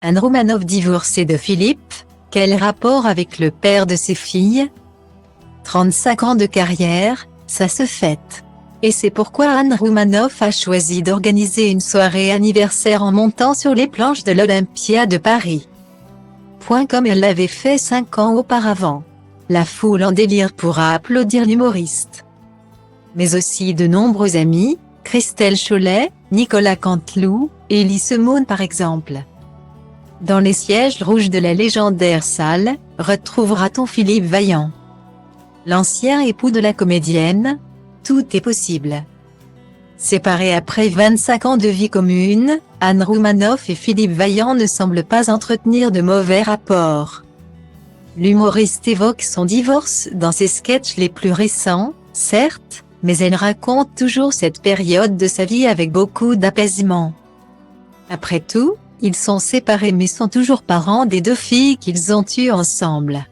Anne Roumanoff divorcée de Philippe, quel rapport avec le père de ses filles? 35 ans de carrière, ça se fête. Et c'est pourquoi Anne Roumanoff a choisi d'organiser une soirée anniversaire en montant sur les planches de l'Olympia de Paris. Comme elle l'avait fait 5 ans auparavant. La foule en délire pourra applaudir l'humoriste. Mais aussi de nombreux amis, Christelle Cholet, Nicolas Canteloup, et Elie Semoun par exemple. Dans les sièges rouges de la légendaire salle, retrouvera-t-on Philippe Vaillant, l'ancien époux de la comédienne? Tout est possible. Séparés après 25 ans de vie commune, Anne Roumanoff et Philippe Vaillant ne semblent pas entretenir de mauvais rapports. L'humoriste évoque son divorce dans ses sketchs les plus récents, certes, mais elle raconte toujours cette période de sa vie avec beaucoup d'apaisement. Après tout, ils sont séparés mais sont toujours parents des 2 filles qu'ils ont eues ensemble.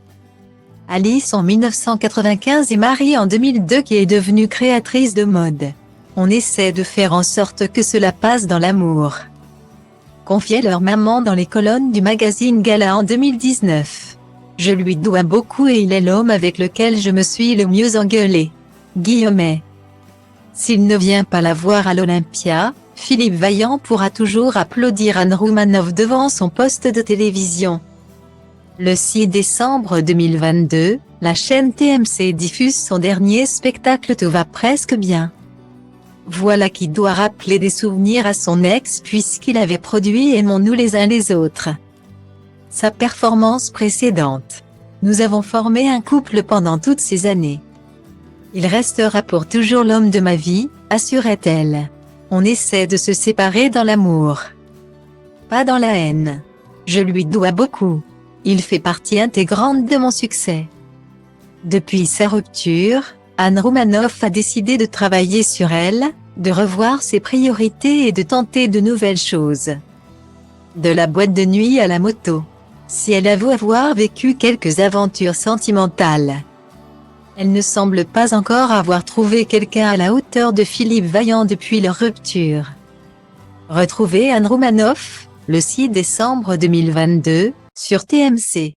Alice en 1995 et Marie en 2002 qui est devenue créatrice de mode. On essaie de faire en sorte que cela passe dans l'amour. Confiait leur maman dans les colonnes du magazine Gala en 2019. Je lui dois beaucoup et il est l'homme avec lequel je me suis le mieux engueulée. Guillemets. S'il ne vient pas la voir à l'Olympia, Philippe Vaillant pourra toujours applaudir Anne Roumanoff devant son poste de télévision. Le 6 décembre 2022, la chaîne TMC diffuse son dernier spectacle Tout va presque bien. Voilà qui doit rappeler des souvenirs à son ex puisqu'il avait produit Aimons-nous les uns les autres. Sa performance précédente. Nous avons formé un couple pendant toutes ces années. Il restera pour toujours l'homme de ma vie, assurait-elle. On essaie de se séparer dans l'amour. Pas dans la haine. Je lui dois beaucoup. Il fait partie intégrante de mon succès. Depuis sa rupture, Anne Roumanoff a décidé de travailler sur elle, de revoir ses priorités et de tenter de nouvelles choses. De la boîte de nuit à la moto. Si elle avoue avoir vécu quelques aventures sentimentales, elle ne semble pas encore avoir trouvé quelqu'un à la hauteur de Philippe Vaillant depuis leur rupture. Retrouvez Anne Roumanoff, le 6 décembre 2022, sur TMC.